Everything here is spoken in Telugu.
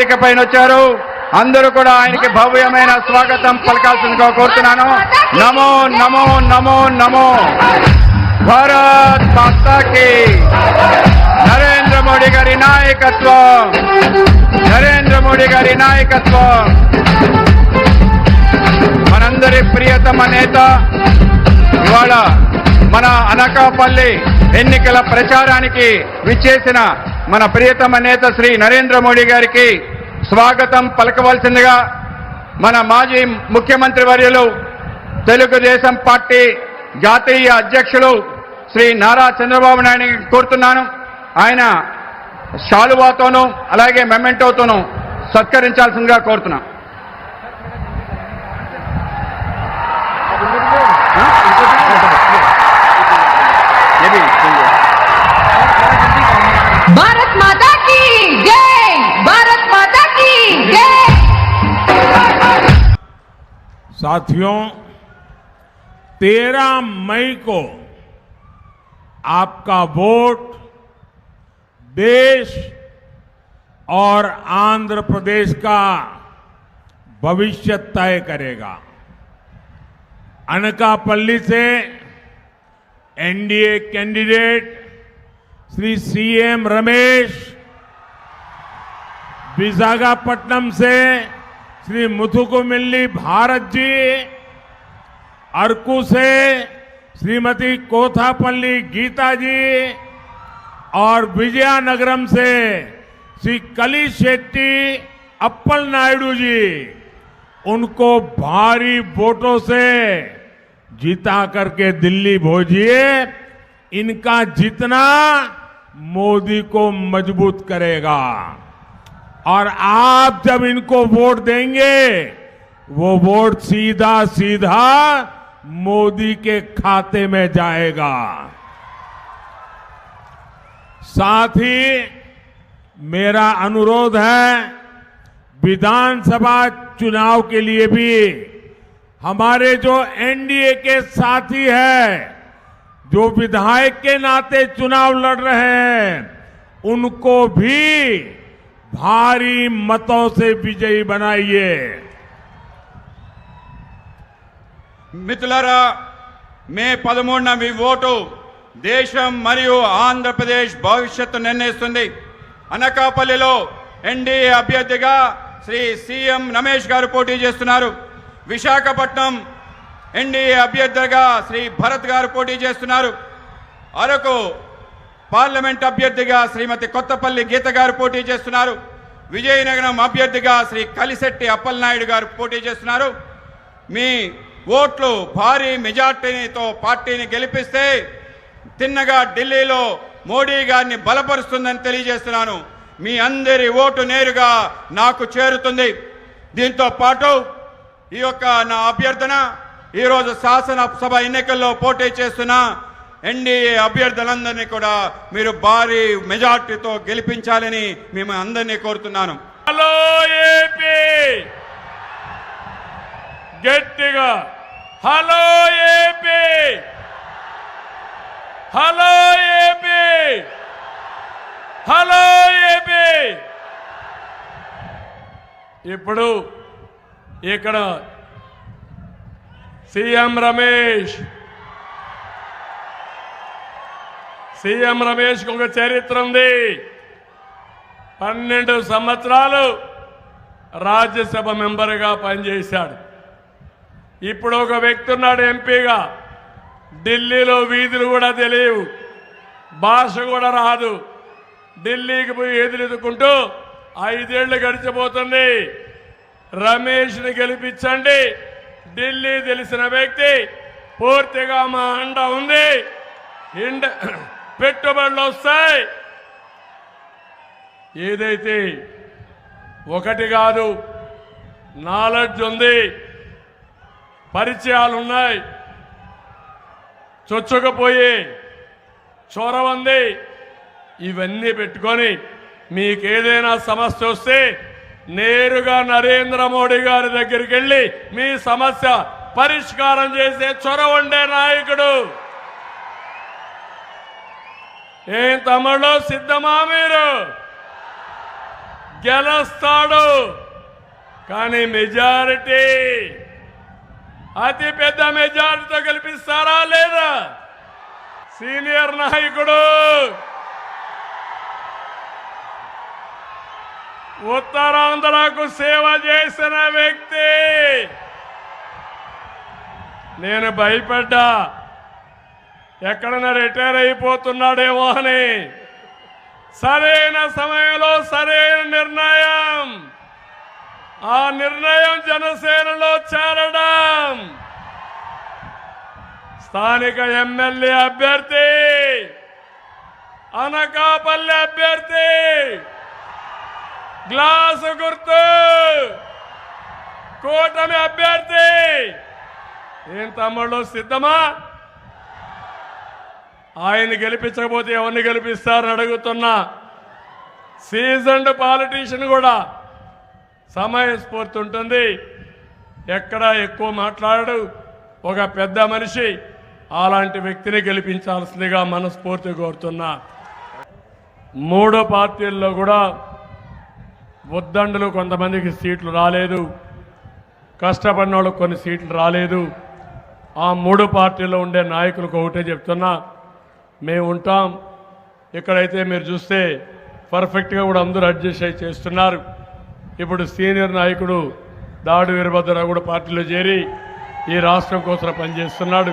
వేదిక పైన వచ్చారు. అందరూ కూడా ఆయనకి భవ్యమైన స్వాగతం పలకాల్సిందిగా కోరుతున్నాను. నమో నమో నమో నమో భారత్ మాతాకి. నరేంద్ర మోడీ గారి నాయకత్వం, నరేంద్ర మోడీ గారి నాయకత్వం. మనందరి ప్రియతమ నేత ఇవాళ మన అనకాపల్లి ఎన్నికల ప్రచారానికి విచ్చేసిన మన ప్రియతమ నేత శ్రీ నరేంద్ర మోడీ గారికి స్వాగతం పలకవలసిందిగా మన మాజీ ముఖ్యమంత్రి వర్యులు, తెలుగుదేశం పార్టీ జాతీయ అధ్యక్షులు శ్రీ నారా చంద్రబాబు నాయుడు కోరుతున్నాను. ఆయన శాలువాతోనూ అలాగే మెమెంటోతోనూ సత్కరించాల్సిందిగా కోరుతున్నాను. भारत माता की जय, भारत माता की जय। साथियों, 13 मई को आपका वोट देश और आंध्र प्रदेश का भविष्य तय करेगा। अनकापल्ली से NDA candidate Shri CM Ramesh, Visakhapatnam से श्री मुथुकुमिल्ली भारत जी, अरकू से श्रीमती कोथापल्ली गीता जी और विजयनगरम से श्री कली शेट्टी अप्पल नायडू जी, उनको भारी वोटों से जीता करके दिल्ली भेजिए। इनका जीतना मोदी को मजबूत करेगा और आप जब इनको वोट देंगे वो वोट सीधा सीधा मोदी के खाते में जाएगा। साथ ही मेरा अनुरोध है, विधानसभा चुनाव के लिए भी हमारे जो एनडीए के साथी हैं, जो विधायक के नाते चुनाव लड़ रहे हैं, उनको भी भारी मतों से विजयी बनाइए। మిత్రులారా, మే 13న మీ ఓటు దేశం మరియు ఆంధ్రప్రదేశ్ భవిష్యత్తు నిర్ణయిస్తుంది. అనకాపల్లిలో ఎన్డీఏ అభ్యర్థిగా శ్రీ సీఎం రమేష్ గారు పోటీ చేస్తున్నారు. విశాఖపట్నం ఎన్డీఏ అభ్యర్థిగా శ్రీ భరత్ గారు పోటీ చేస్తున్నారు. అరకు పార్లమెంట్ అభ్యర్థిగా శ్రీమతి కొత్తపల్లి గీత గారు పోటీ చేస్తున్నారు. విజయనగరం అభ్యర్థిగా శ్రీ కలిశెట్టి అప్పలనాయుడు గారు పోటీ చేస్తున్నారు. మీ ఓట్లు భారీ మెజార్టీతో పార్టీని గెలిపిస్తే తిన్నగా ఢిల్లీలో మోడీ గారిని బలపరుస్తుందని తెలియజేస్తున్నాను. మీ అందరి ఓటు నేరుగా నాకు చేరుతుంది. దీంతో పాటు ఈ యొక్క నా అభ్యర్థన, ఈరోజు శాసనసభ ఎన్నికల్లో పోటీ చేస్తున్న ఎన్డీఏ అభ్యర్థులందరినీ కూడా మీరు భారీ మెజార్టీతో గెలిపించాలని మేము అందరినీ కోరుతున్నాను. హలో ఏపీ, గట్టిగా hello AP, hello AP, hello AP. ఇప్పుడు ఇక్కడ సీఎం రమేష్ కు ఒక చరిత్ర ఉంది. 12 సంవత్సరాలు రాజ్యసభ మెంబర్గా పనిచేశాడు. ఇప్పుడు ఒక వ్యక్తి ఉన్నాడు ఎంపీగా. ఢిల్లీలో వీధులు కూడా తెలియవు, భాష కూడా రాదు. ఢిల్లీకి పోయి ఎదురెదుకుంటూ 5 ఏళ్లు గడిచిపోతుంది. రమేష్ని గెలిపించండి. ఢిల్లీ తెలిసిన వ్యక్తి, పూర్తిగా మా అండ ఉంది. పెట్టుబడులు వస్తాయి. ఏదైతే ఒకటి కాదు, నాలెడ్జ్ ఉంది, పరిచయాలు ఉన్నాయి, చొచ్చుకుపోయి చొరవ ఉంది. ఇవన్నీ పెట్టుకొని మీకేదైనా సమస్య వస్తే నేరుగా నరేంద్ర మోడీ గారి దగ్గరికి వెళ్ళి మీ సమస్య పరిష్కారం చేసే చొరవ ఉండే నాయకుడు. ఏం తమ్ముళ్ళు, సిద్ధమా మీరు? గెలుస్తాడు. కానీ మెజారిటీ అతి పెద్ద మెజారిటీతో గెలిపిస్తారా లేదా? సీనియర్ నాయకుడు, ఉత్తరాంధ్రకు సేవ చేసిన వ్యక్తి. నేను భయపడ్డా ఎక్కడన్నా రిటైర్ అయిపోతున్నాడేమో అని. సరైన సమయంలో సరైన నిర్ణయం, ఆ నిర్ణయం జనసేనలో చేరడం. స్థానిక ఎమ్మెల్యే అభ్యర్థి, అనకాపల్లి అభ్యర్థి, గ్లాసు గుర్తు కూటమి అభ్యర్థి. ఏం తమ్ముళ్ళు సిద్ధమా? ఆయన గెలిపించకపోతే ఎవరిని గెలిపిస్తారని అడుగుతున్నా. సీజన్డ్ పాలిటీషియన్ కూడా సమయస్ఫూర్తి ఉంటుంది, ఎక్కడ ఎక్కువ మాట్లాడడు, ఒక పెద్ద మనిషి. అలాంటి వ్యక్తిని గెలిపించాల్సిందిగా మనస్ఫూర్తి కోరుతున్నా. 3 పార్టీల్లో కూడా ఉద్దండులు కొంతమందికి సీట్లు రాలేదు, కష్టపడిన వాళ్ళకు కొన్ని సీట్లు రాలేదు. ఆ 3 పార్టీల్లో ఉండే నాయకులకు ఒకటే చెప్తున్నా, మేము ఉంటాం. ఇక్కడైతే మీరు చూస్తే పర్ఫెక్ట్గా కూడా అందరూ అడ్జస్ట్ అయి చేస్తున్నారు. ఇప్పుడు సీనియర్ నాయకుడు దాడు వీరభద్రరావు కూడా పార్టీలో చేరి ఈ రాష్ట్రం కోసం పనిచేస్తున్నాడు.